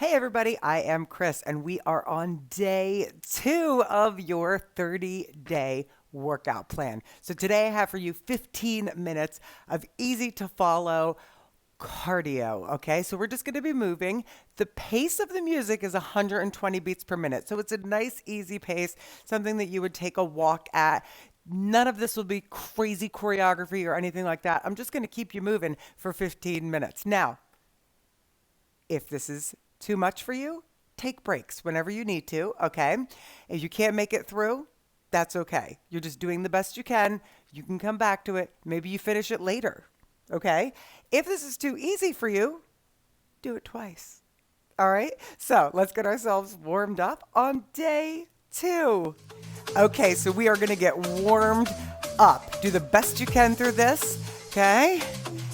Hey everybody, I am Chris, and we are on day 2 of your 30-day workout plan. So today I have for you 15 minutes of easy to follow cardio, okay? So we're just going to be moving. The pace of the music is 120 beats per minute. So it's a nice, easy pace, something that you would take a walk at. None of this will be crazy choreography or anything like that. I'm just going to keep you moving for 15 minutes. Now, if this is too much for you, take breaks whenever you need to, okay? If you can't make it through, that's okay. You're just doing the best you can. You can come back to it. Maybe you finish it later, okay? If this is too easy for you, do it twice, all right? So let's get ourselves warmed up on day 2. Okay, so we are gonna get warmed up. Do the best you can through this, okay?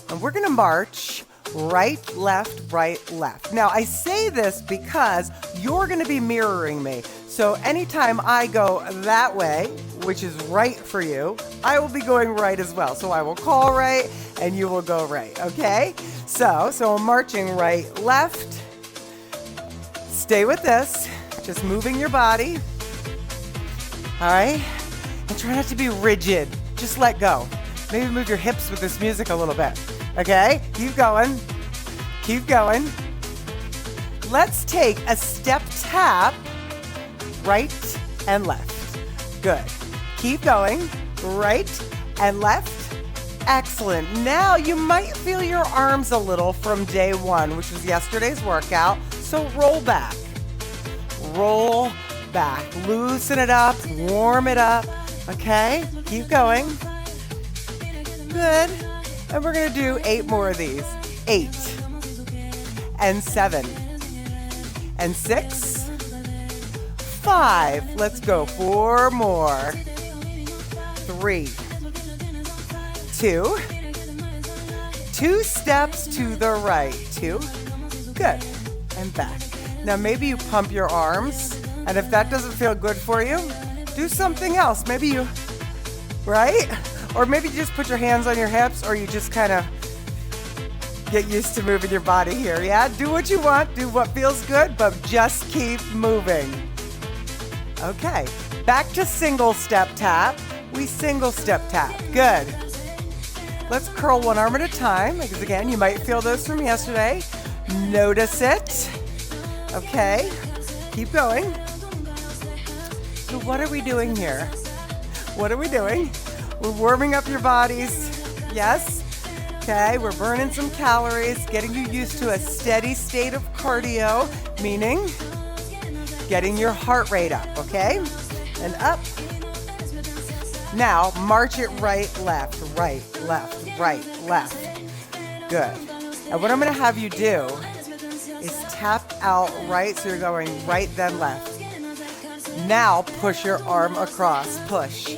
And we're gonna march right, left, right, left. Now, I say this because you're going to be mirroring me. So anytime I go that way, which is right for you, I will be going right as well. So I will call right and you will go right, okay? So I'm marching right, left. Stay with this, just moving your body. All right? And try not to be rigid. Just let go. Maybe move your hips with this music a little bit. Okay, keep going. Keep going. Let's take a step tap, right and left. Good. Keep going, right and left. Excellent. Now you might feel your arms a little from day 1, which was yesterday's workout. So roll back. Roll back. Loosen it up, warm it up. Okay, keep going. Good. And we're going to do 8 more of these. 8 and 7 and 6, 5. Let's go. 4 more. 3, 2. 2 steps to the right. 2. Good. And back. Now maybe you pump your arms, and if that doesn't feel good for you, do something else. Maybe you, right? Or maybe you just put your hands on your hips, or you just kind of get used to moving your body here. Yeah, do what you want, do what feels good, but just keep moving. Okay, back to single step tap. We single step tap. Good. Let's curl one arm at a time, because again, you might feel those from yesterday. Notice it. Okay, keep going. So what are we doing here? What are we doing? We're warming up your bodies, yes? Okay, we're burning some calories, getting you used to a steady state of cardio, meaning getting your heart rate up, okay? And up. Now, march it right, left, right, left, right, left. Good. And what I'm gonna have you do is tap out right, so you're going right, then left. Now, push your arm across, push,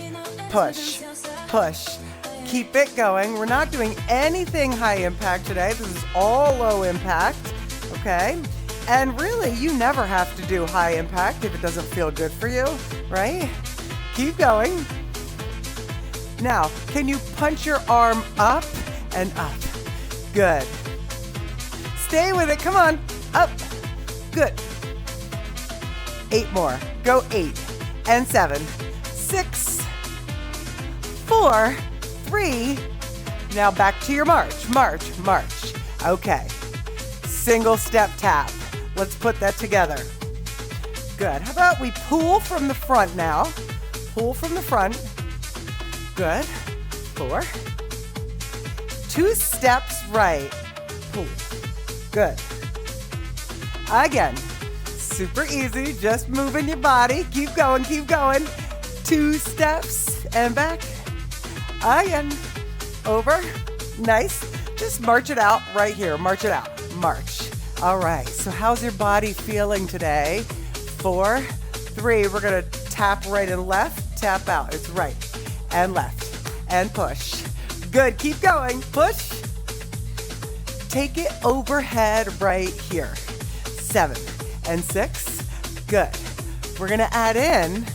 push. Push. Keep it going. We're not doing anything high impact today. This is all low impact, okay? And really, you never have to do high impact if it doesn't feel good for you, right? Keep going. Now, can you punch your arm up and up? Good. Stay with it. Come on. Up. Good. 8 more. Go 8 and 7, 6, 4, 3. Now back to your march, march, march. Okay. Single step tap. Let's put that together. Good. How about we pull from the front now? Pull from the front. Good. 4. 2 steps right. Pull. Good. Again. Super easy. Just moving your body. Keep going, keep going. 2 steps and back. Again, over, nice. Just march it out right here, march it out, march. All right, so how's your body feeling today? 4, 3, we're gonna tap right and left, tap out. It's right and left and push. Good, keep going, push. Take it overhead right here. 7 and 6, good. We're gonna add in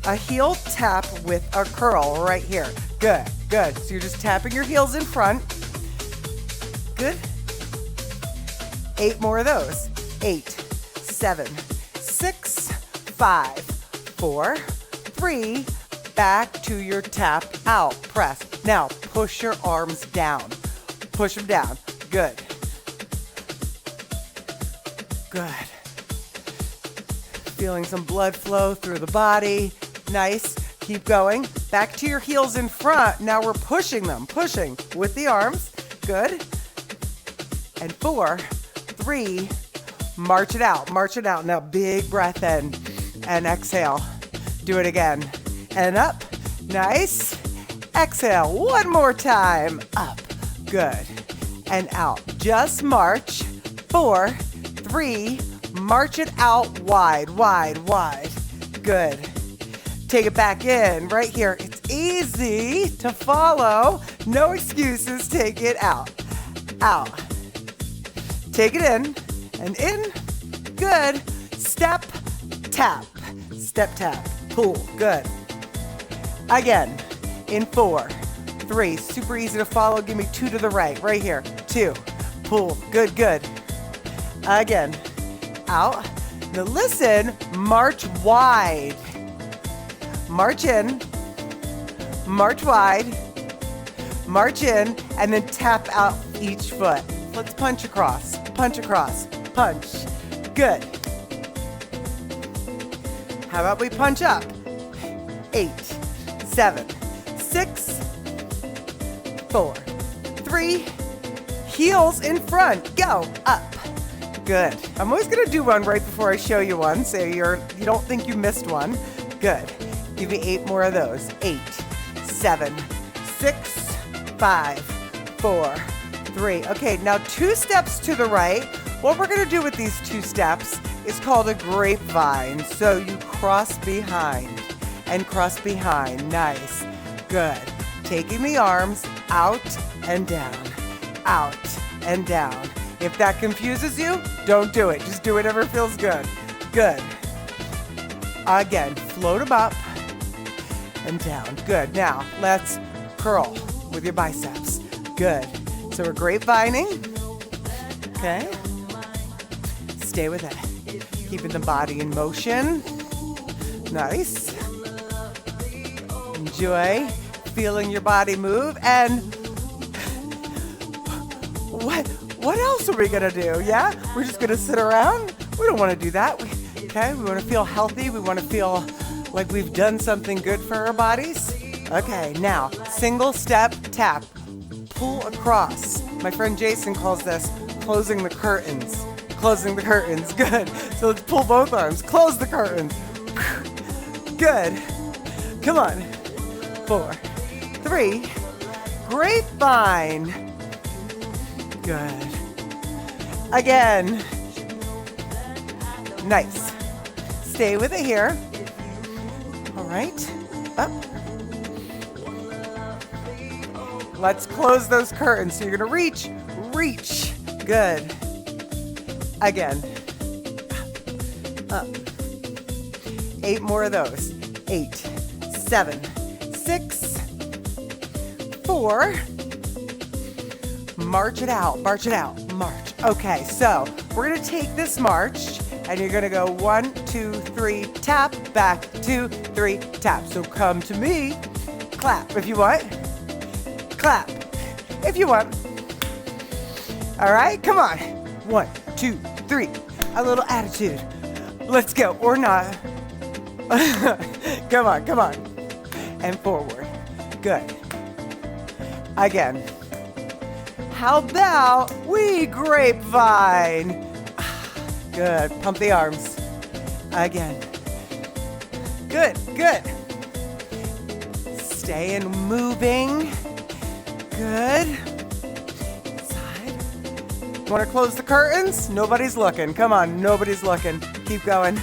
a heel tap with a curl right here. Good, good. So you're just tapping your heels in front. Good. 8 more of those. 8 7, 6, 5, 4, 3, back to your tap out. Press. Now push your arms down. Push them down. Good. Good. Feeling some blood flow through the body. Nice. Keep going. Back to your heels in front. Now we're pushing them. Pushing with the arms. Good. And 4, 3, march it out. March it out. Now big breath in and exhale. Do it again. And up. Nice. Exhale. One more time. Up. Good. And out. Just march. 4, 3, march it out wide, wide, wide. Good. Take it back in right here. It's easy to follow. No excuses. Take it out. Out. Take it in and in. Good. Step, tap. Step, tap. Pull. Good. Again. In 4, 3. Super easy to follow. Give me 2 to the right. Right here. 2. Pull. Good, good. Again. Out. Now listen. March wide. March in. March wide. March in. And then tap out each foot. Let's punch across. Punch across. Punch. Good. How about we punch up? 8, 7, 6, 4, 3, heels in front. Go. Up. Good. I'm always going to do one right before I show you one, so you don't think you missed one. Good. Give me 8 more of those. 8, 7, 6, 5, 4, 3. Okay, now 2 steps to the right. What we're going to do with these 2 steps is called a grapevine. So you cross behind and cross behind. Nice. Good. Taking the arms out and down, out and down. If that confuses you, don't do it. Just do whatever feels good. Good. Again, float them up and down. Good. Now, let's curl with your biceps. Good. So we're grapevining. Okay. Stay with it. Keeping the body in motion. Nice. Enjoy feeling your body move. And what else are we gonna do? Yeah? We're just gonna sit around? We don't wanna do that. Okay, we wanna feel healthy. We wanna feel like we've done something good for our bodies. Okay, now, single step tap. Pull across. My friend Jason calls this closing the curtains. Closing the curtains. Good. So let's pull both arms. Close the curtains. Good. Come on. 4, 3. Grapevine. Good. Again. Nice. Stay with it here. All right. Up. Let's close those curtains. So you're going to reach. Reach. Good. Again. Up. 8 more of those. 8, 7, 6, 4. March it out. March it out. March. Okay, so we're going to take this march and you're going to go 1, 2, 3, tap, back, 2, 3, tap. So come to me. Clap if you want. Clap if you want. All right, come on. 1, 2, 3. A little attitude. Let's go. Or not. Come on, come on. And forward. Good. Again. How about we grapevine? Good. Pump the arms. Again. Good, good. Staying moving. Good. Side. Want to close the curtains? Nobody's looking. Come on, nobody's looking. Keep going.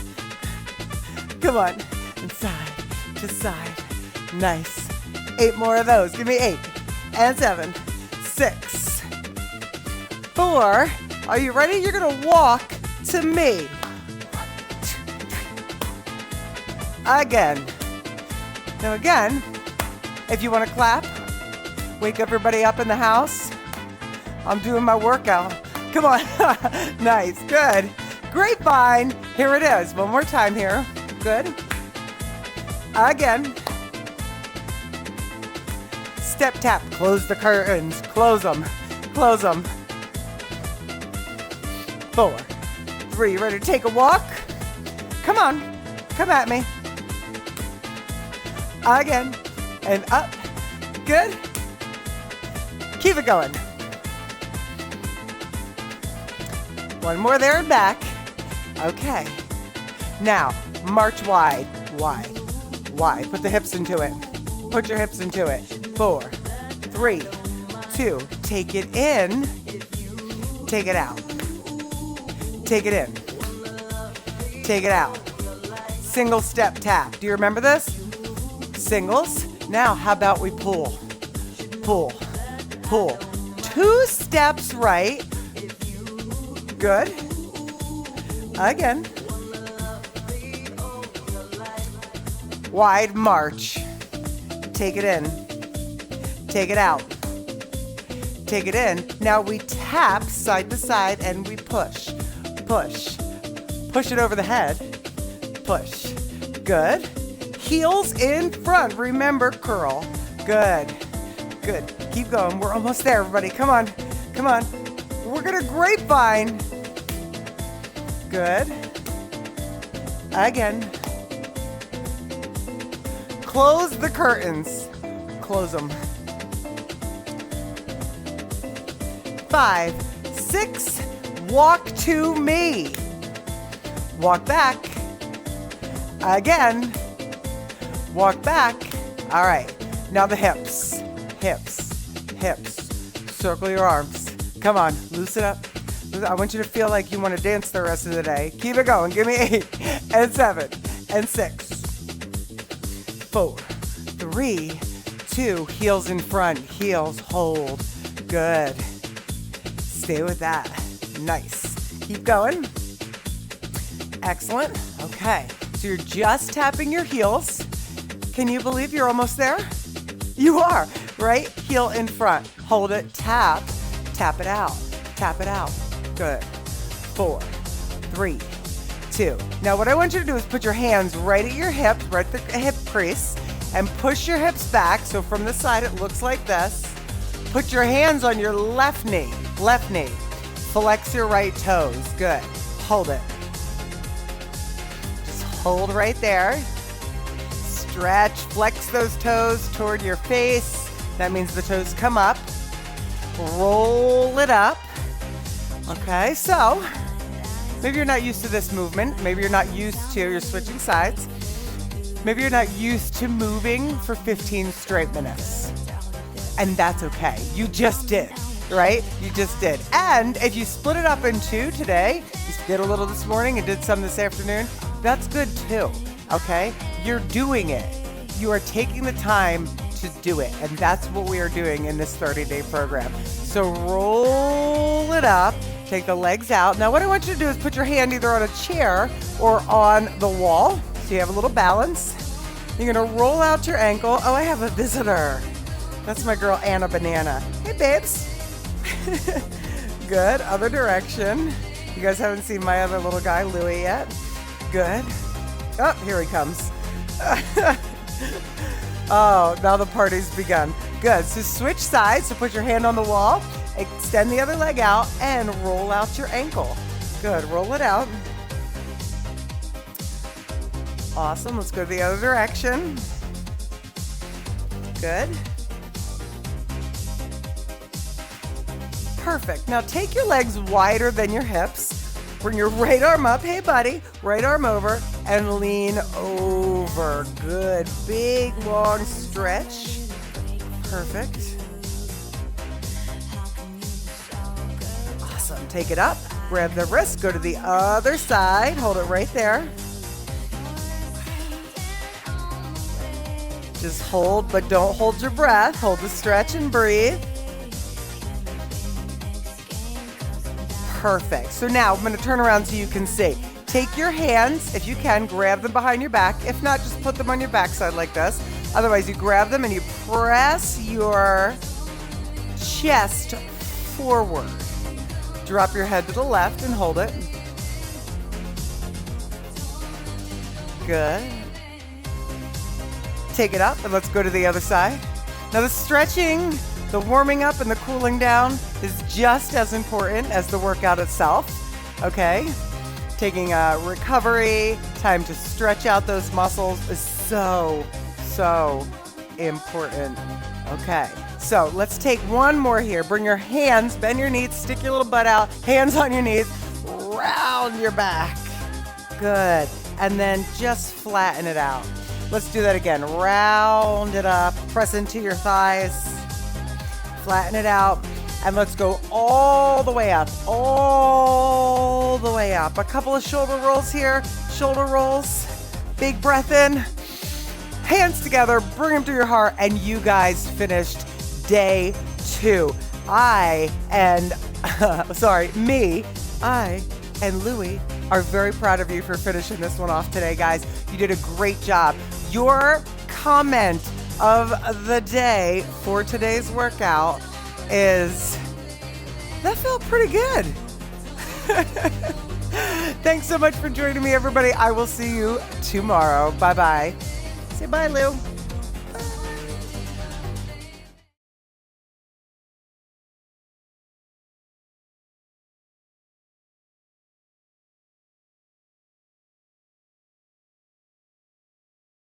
Come on. And side to side. Nice. 8 more of those. Give me 8. And 7. 6. 4. Are you ready? You're going to walk to me. 1, 2, 3. Again. Now again, if you want to clap, wake everybody up in the house. I'm doing my workout. Come on. Nice. Good. Grapevine. Here it is. One more time here. Good. Again. Step tap. Close the curtains. Close them. Close them. 4, 3. Ready to take a walk? Come on. Come at me. Again. And up. Good. Keep it going. One more there and back. Okay. Now, march wide. Wide. Wide. Put the hips into it. Put your hips into it. 4, 3, 2. Take it in. Take it out. Take it in. Take it out. Single step tap. Do you remember this? Singles. Now, how about we pull? Pull. Pull. 2 steps right. Good. Again. Wide march. Take it in. Take it out. Take it in. Now we tap side to side and we push. Push. Push it over the head. Push. Good. Heels in front. Remember, curl. Good. Good. Keep going. We're almost there, everybody. Come on. Come on. We're going to grapevine. Good. Again. Close the curtains. Close them. 5, 6. Walk to me. Walk back. Again. Walk back. All right. Now the hips. Hips. Hips. Circle your arms. Come on. Loosen up. I want you to feel like you want to dance the rest of the day. Keep it going. Give me 8 and 7 and 6. 4, 3, 2. Heels in front. Heels. Hold. Good. Stay with that. Nice. Keep going. Excellent. Okay. So you're just tapping your heels. Can you believe you're almost there? You are. Right? Heel in front. Hold it. Tap. Tap it out. Tap it out. Good. 4, 3, 2. Now what I want you to do is put your hands right at your hips, right at the hip crease, and push your hips back. So from the side it looks like this. Put your hands on your left knee. Left knee. Flex your right toes. Good. Hold it. Just hold right there. Stretch. Flex those toes toward your face. That means the toes come up. Roll it up. Okay, so maybe you're not used to this movement. Maybe you're not used to, you're switching sides. Maybe you're not used to moving for 15 straight minutes. And that's okay. You just did, right? You just did. And if you split it up in 2 today, you did a little this morning and did some this afternoon, that's good too, okay? You're doing it. You are taking the time to do it. And that's what we are doing in this 30-day program. So roll it up. Take the legs out. Now what I want you to do is put your hand either on a chair or on the wall so you have a little balance. You're going to roll out your ankle. Oh, I have a visitor. That's my girl Anna Banana. Hey, babes. Good. Other direction. You guys haven't seen my other little guy, Louie, yet. Good. Oh, here he comes. Oh, now the party's begun. Good. So switch sides. So put your hand on the wall. Extend the other leg out and roll out your ankle. Good. Roll it out. Awesome. Let's go the other direction. Good. Perfect. Now take your legs wider than your hips. Bring your right arm up. Hey, buddy. Right arm over and lean over. Good. Big, long stretch. Perfect. Awesome. Take it up. Grab the wrist. Go to the other side. Hold it right there. Just hold, but don't hold your breath. Hold the stretch and breathe. Perfect. So now I'm going to turn around so you can see. Take your hands, if you can, grab them behind your back. If not, just put them on your backside like this. Otherwise, you grab them and you press your chest forward. Drop your head to the left and hold it. Good. Take it up and let's go to the other side. Now the stretching, the warming up and the cooling down is just as important as the workout itself, okay? Taking a recovery, time to stretch out those muscles is so important. Okay, so let's take one more here. Bring your hands, bend your knees, stick your little butt out, hands on your knees, round your back. Good, and then just flatten it out. Let's do that again. Round it up, press into your thighs, flatten it out, and let's go all the way up, all the way up. A couple of shoulder rolls here, shoulder rolls, big breath in, hands together, bring them to your heart, and you guys finished day 2. I and Louie are very proud of you for finishing this one off today, guys. You did a great job. Your comment of the day for today's workout is, that felt pretty good. Thanks so much for joining me, everybody. I will see you tomorrow. Bye-bye. Say bye, Lou.